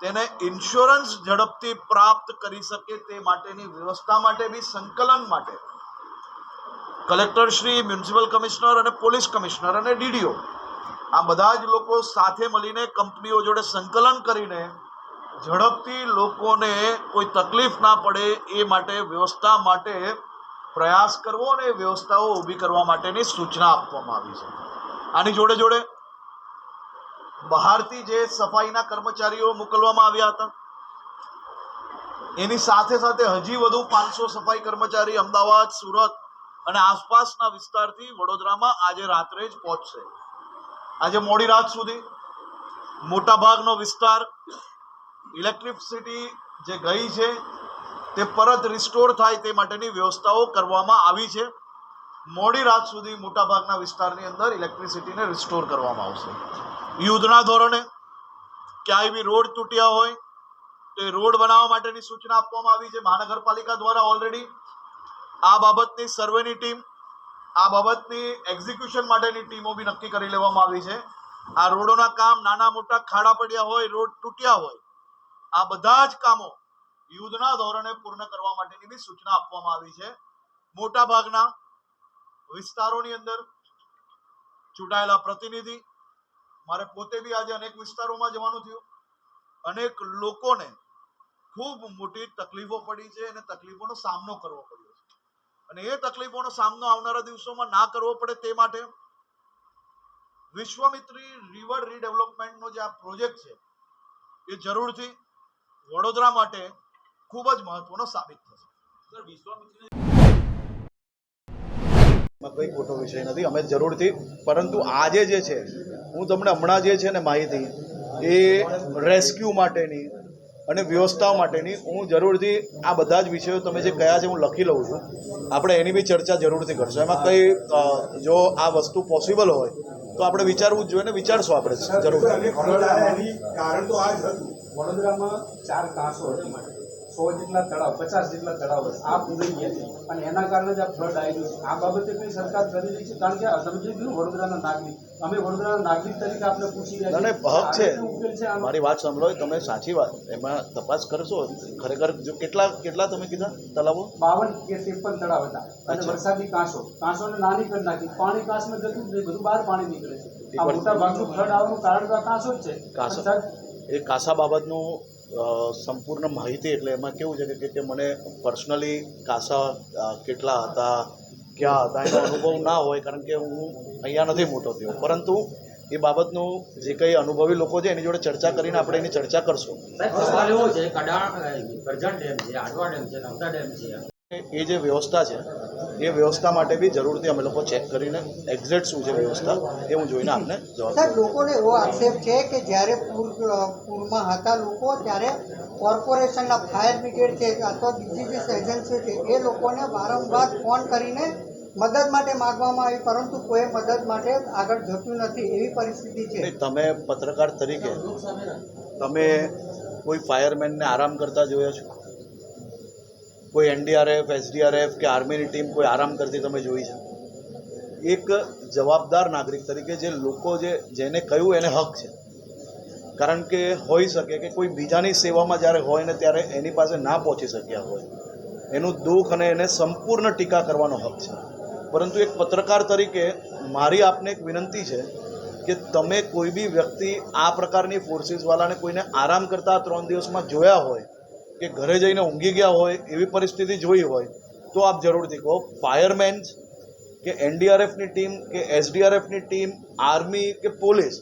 તેને ઇન્સ્યોરન્સ ઝડપથી પ્રાપ્ત કરી શકે તે માટેની વ્યવસ્થા માટે બી સંકલન માટે કલેક્ટર શ્રી, મ્યુનિસિપલ કમિશનર અને પોલીસ કમિશનર અને ડીડીઓ આ બધા જ લોકો સાથે મળીને કંપનીઓ જોડે સંકલન કરીને ઝડપથી લોકોને કોઈ તકલીફ ના પડે એ માટે વ્યવસ્થા માટે પ્રયાસ કરવો અને વ્યવસ્થાઓ ઊભી કરવા માટેની સૂચના આપવામાં આવી છે. આની જોડે જોડે બહારથી જે સફાઈના કર્મચારીઓ મોકલવામાં આવ્યા હતા એની સાથે સાથે હજી વધુ 500 સફાઈ કર્મચારી અમદાવાદ, સુરત અને આસપાસના વિસ્તારથી વડોદરામાં આજે રાત્રે જ પહોંચશે. આજે મોડી રાત સુધી મોટાભાગનો વિસ્તાર ઇલેક્ટ્રિસિટી જે ગઈ છે તે પરત રિસ્ટોર થાય તે માટેની વ્યવસ્થાઓ કરવામાં આવી છે. મોડી રાત સુધી મોટાભાગના વિસ્તારની અંદર ઇલેક્ટ્રિસિટીને રિસ્ટોર કરવામાં આવશે. યુદ્ધના ધોરણે ક્યાંય બી રોડ તૂટ્યા હોય તો એ રોડ બનાવવા માટેની સૂચના આપવામાં આવી છે. મહાનગરપાલિકા દ્વારા ઓલરેડી આ બાબતની સર્વેની ટીમ, આ બાબતની એક્ઝિક્યુશન માટેની ટીમો બી નક્કી કરી લેવામાં આવી છે. આ રોડોના કામ, નાના મોટા ખાડા પડ્યા હોય, રોડ તૂટ્યા હોય, આ બધા જ કામો યુદ્ધના ધોરણે પૂર્ણ કરવા માટેની બી સૂચના આપવામાં આવી છે. મોટા ભાગના વિસ્તારોની અંદર ચૂંટાયેલા પ્રતિનિધિ, મારે પોતે બી આજે અનેક વિસ્તારોમાં જવાનું થયું. અનેક લોકોને ખૂબ મોટી તકલીફો પડી છે અને તકલીફોનો સામનો કરવો પડ્યો છે. અને એ તકલીફોનો સામનો આવનારા દિવસોમાં ના કરવો પડે તે માટે વિશ્વામિત્રી રિવર રીડેવલપમેન્ટનો જે આ પ્રોજેક્ટ છે એ જરૂરથી વડોદરા માટે ખૂબ જ મહત્વનો સાબિત થશે. કોઈ ખોટો વિષય નથી, અમે જરૂરથી, પરંતુ આજે જે છે હું તમને હમણાં જે છે ને માહિતી એ રેસ્ક્યુ માટેની અને વ્યવસ્થા માટેની હું જરૂરથી આ બધા જ વિષયો તમે જે કયા છે હું લખી લઉં છું. આપણે એની બી ચર્ચા જરૂરથી કરશું. એમાં કંઈ જો આ વસ્તુ પોસિબલ હોય તો આપણે વિચારવું જ જોઈએ ને વિચારશું આપણે જરૂર. કારણ તો આ જ હતું. વડોદરામાં 4 કાંસો હતી, 100 જેટલા તળાવ, 50 જેટલા તળાવ આ પૂરી ગયા છે અને એના કારણે જ આ ફ્લડ આવી ગયું છે. આ બાબતે કઈ સરકાર કરી રહી છે? કારણ કે તમે જે કીધું વડોદરાના નાગરિક, અમે વડોદરાના નાગરિક તરીકે આપણે પૂછી રહ્યા અને હક છે. મારી વાત સાંભળો, તમે સાચી વાત, એમાં તપાસ કરશો ખરેખર. જો કેટલા તમે કીધા તળાવો? 52 કે 53 તળાવ હતા અને વરસાદી કાંસોને નાની કરી નાખી. પાણી કાંસમાં જતું જ નહીં, બધું બહાર પાણી નીકળે છે. આ મોટા ભાગનું ફ્લડ આવવાનું કારણ તો આ કાંસો જ છે. એ કાંસા બાબતનું સંપૂર્ણ માહિતી, એટલે એમાં કેવું છે કે મને પર્સનલી કાંસા કેટલા હતા, ક્યાં હતા એનો અનુભવ ના હોય, કારણ કે હું અહીંયા નથી મોટો થયો. પરંતુ એ બાબતનું જે કંઈ અનુભવી લોકો છે એની જોડે ચર્ચા કરીને આપણે એની ચર્ચા કરશું. એ જે વ્યવસ્થા છે એ વ્યવસ્થા માટે બી જરૂરથી અમે લોકો ચેક કરીને એક્ઝેક્ટ શું છે વ્યવસ્થા એ હું જોઈને આપને જવાબ. સાહેબ, લોકોને એવો આક્ષેપ છે કે જ્યારે પૂરમાં હતા લોકો ત્યારે કોર્પોરેશનના ફાયર બ્રિગેડ છે અથવા બીજી જે એજન્સીઓ છે એ લોકોને વારંવાર ફોન કરીને મદદ માટે માગવામાં આવી, પરંતુ કોઈ મદદ માટે આગળ જતું નથી, એવી પરિસ્થિતિ છે. તમે પત્રકાર તરીકે તમે કોઈ ફાયરમેનને આરામ કરતા જોયા છો? કોઈ એનડીઆરએફ, એસડીઆરએફ કે આર્મીની ટીમ કોઈ આરામ કરતી તમે જોઈ છે? એક જવાબદાર નાગરિક તરીકે જે લોકો જેને કહ્યું એને હક છે, કારણ કે હોઈ શકે કે કોઈ બીજાની સેવામાં જ્યારે હોય ને ત્યારે એની પાસે ના પહોંચી શક્યા હોય, એનું દુઃખ અને એને સંપૂર્ણ ટીકા કરવાનો હક છે. પરંતુ એક પત્રકાર તરીકે મારી આપને એક વિનંતી છે કે તમે કોઈ બી વ્યક્તિ આ પ્રકારની ફોર્સિસવાળાને કોઈને આરામ કરતા 3 દિવસમાં જોયા હોય કે ઘરે જઈને ઊંઘી ગયા હોય એવી પરિસ્થિતિ જોઈ હોય તો આપ જરૂરથી કહો. ફાયરમેન કે એનડીઆરએફની ટીમ કે એસડીઆરએફની ટીમ, આર્મી કે પોલીસ,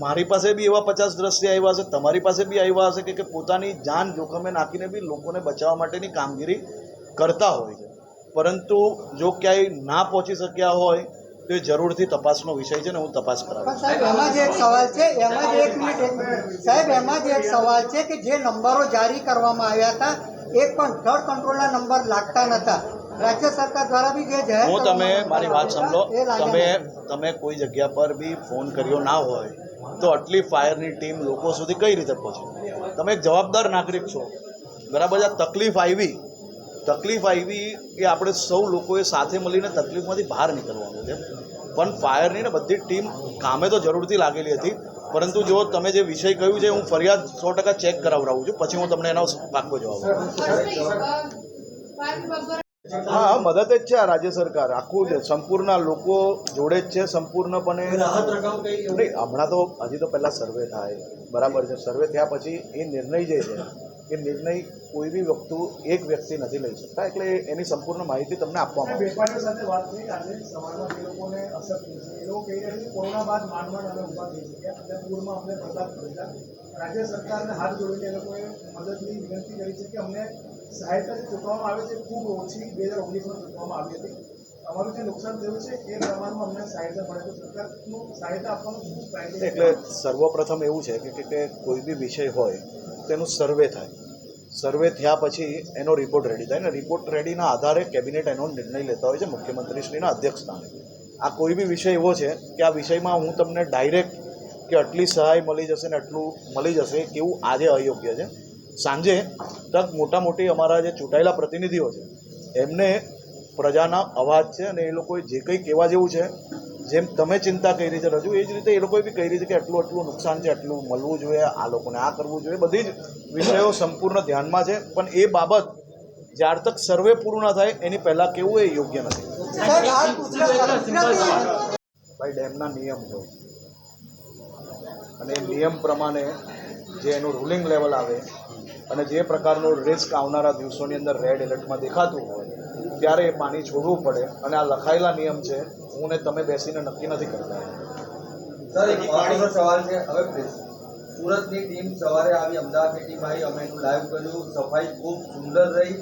મારી પાસે બી એવા 50 દ્રશ્ય આવ્યા હશે, તમારી પાસે બી આવ્યા હશે કે પોતાની જાન જોખમે નાખીને બી લોકોને બચાવવા માટેની કામગીરી કરતા હોય છે. પરંતુ જો ક્યાંય ના પહોંચી શક્યા હોય તો એ જરૂરથી તપાસનો વિષય છે ને હું તપાસ કરાવીશ. પણ સાહેબ એમાં જ એક સવાલ છે, એમાં જ એક મિનિટ સાહેબ, એમાં જ એક સવાલ છે કે જે નંબરો જારી કરવામાં આવ્યા હતા એક પણ ફ્લડ કંટ્રોલના નંબર લાગતા નતા. રાજ્ય સરકાર દ્વારા બી જે જાહેર હું તમે કરવામાં મારી વાત સાંભળો, એ લાગ્યા તમે કોઈ જગ્યા પર બી ફોન કર્યો ના હોય તો આટલી ફાયરની ટીમ લોકો સુધી કઈ રીતે પહોંચે? તમે એક જવાબદાર નાગરિક છો, બરાબર છે? તકલીફ આવી એ આપણે સૌ લોકોએ સાથે મળીને તકલીફમાંથી બહાર નીકળવાનું છે. પણ ફાયરની ને બધી ટીમ કામે તો જરૂરથી લાગેલી હતી, પરંતુ જો તમે જે વિષય કહ્યું છે હું ફરિયાદ 100% ચેક કરાવડાવું છું, પછી હું તમને એનો પાક્કો જવાબ આપું. હા, મદદ જ છે આ રાજ્ય સરકાર, આખું જ સંપૂર્ણ લોકો જોડે જ છે સંપૂર્ણપણે. નહીં, હમણાં તો હજી તો પહેલાં સર્વે થાય, બરાબર છે? સર્વે થયા પછી એ નિર્ણય જે છે એ નિર્ણય કોઈ બી એક વ્યક્તિ નથી લઈ શકતા, એટલે એની સંપૂર્ણ માહિતી તમને આપવામાં આવશે. વેપારીઓ સાથે વાત થઈ આજે સવારમાં જે લોકોને અસર થઈ છે એ લોકો કહી રહ્યા છે કે કોરોના બાદ માંડ અમે ઊભા થઈ શક્યા અને પૂરમાં અમને બરબાદ કરેલા. રાજ્ય સરકારને હાથ જોડીને એ લોકોએ મદદની વિનંતી કરી છે કે અમને સહાયતા જે ચૂકવવામાં આવે છે ખૂબ ઓછી 2019માં ચૂકવવામાં આવી હતી. અમારું જે નુકસાન થયું છે એ પ્રમાણમાં અમને સહાયતા મળે તો સરકારનું સહાયતા આપવાનું શું ક્રાઇટેરિયા? એટલે સર્વપ્રથમ એવું છે કે કોઈ બી વિષય હોય તેનું સર્વે થાય, સર્વે થયા પછી એનો રિપોર્ટ રેડી થાય ને રિપોર્ટ રેડીના આધારે કેબિનેટ એનો નિર્ણય લેતા હોય છે મુખ્યમંત્રીશ્રીના અધ્યક્ષસ્થાને. આ કોઈ બી વિષય એવો છે કે આ વિષયમાં હું તમને ડાયરેક્ટ કે આટલી સહાય મળી જશે ને આટલું મળી જશે કેવું આજે અયોગ્ય છે. સાંજે તક મોટી અમારા જે ચૂંટાયેલા પ્રતિનિધિઓ છે એમને પ્રજાના અવાજ છે અને એ લોકોએ જે કંઈ કહેવા જેવું છે, જેમ તમે ચિંતા કરી છે રજૂ, એ જ રીતે એ લોકોએ બી કહી છે કે આટલું નુકસાન છે, આટલું મળવું જોઈએ, આ લોકોને આ કરવું જોઈએ, બધી જ વિષયો સંપૂર્ણ ધ્યાનમાં છે. પણ એ બાબત જ્યાર તક સર્વે પૂરું ના થાય એની પહેલાં કેવું એ યોગ્ય નથી. સાહેબ, હાલ ગુજરાત ભાઈ ડેમના નિયમ હોય અને એ નિયમ પ્રમાણે જે એનું રૂલિંગ લેવલ આવે અને જે પ્રકારનું રિસ્ક આવનારા દિવસોની અંદર રેડ એલર્ટમાં દેખાતું હોય ત્યારે એ પાણી છોડવું પડે. અને આ લખાયેલા નિયમ છે, હું ને તમે બેસીને નક્કી નથી કરતા. સર, એક મહત્વનો સવાલ છે. હવે સુરતની ટીમ સવારે આવી, અમદાવાદની ટીમ આવી, અમે એનું લાઈવ કર્યું, સફાઈ ખૂબ સુંદર રહી,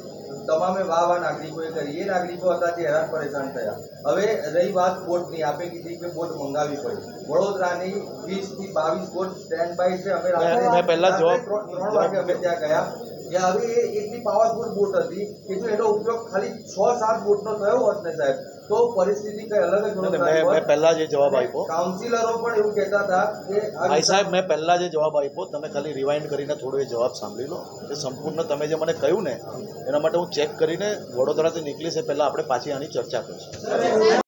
તમામે વાહ નાગરિકોએ કરી. એ નાગરિકો હતા જે હેરાન પરેશાન થયા. હવે રહી વાત બોટની, આપે કીધી કે બોટ મંગાવવી પડી. વડોદરાની 20 થી 22 બોટ સ્ટેન્ડ બાય છે. અમે મેં પહેલા જવાબ 3 વાગે અમે ત્યાં ગયા કે હવે એ એટલી પાવરફુલ બોટ હતી કે જો એનો ઉપયોગ ખાલી 6-7 બોટનો થયો હોત ને સાહેબ તો પરિસ્થિતિ કઈ અલગ જ મેં પહેલાં જે જવાબ આપ્યો, કાઉન્સિલરો પણ એવું કહેતા હતા કે ભાઈ સાહેબ મેં પહેલાં જે જવાબ આપ્યો તમે ખાલી રિવાઇન્ડ કરીને થોડો એ જવાબ સાંભળી લો. એ સંપૂર્ણ તમે જે મને કહ્યું ને એના માટે હું ચેક કરીને વડોદરાથી નીકળીશ એ પહેલાં આપણે પાછી આની ચર્ચા કરીશું.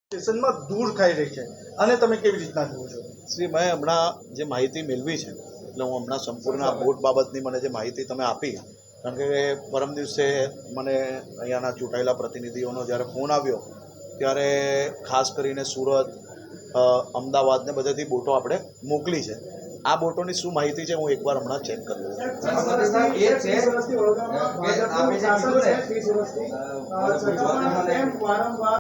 સ્ટેશનમાં દૂર ખાઈ રહી છે અને તમે કેવી રીતના જુઓ છો? શ્રી, મેં હમણાં જે માહિતી મેળવી છે એટલે હું હમણાં સંપૂર્ણ આ બોટ બાબતની મને જે માહિતી તમે આપી, કારણ કે પરમ દિવસે મને અહીંયાના ચૂંટાયેલા પ્રતિનિધિઓનો જ્યારે ફોન આવ્યો ત્યારે ખાસ કરીને સુરત, અમદાવાદ ને બધેથી બોટો આપણે મોકલી છે. આ બોટોની શું માહિતી છે હું એકવાર હમણાં ચેક કરી લઉં. 30 વર્ષથી વડોદરામાં ભાજપનું શાસન છે, 30 વર્ષથી સરકારમાં એમ વારંવાર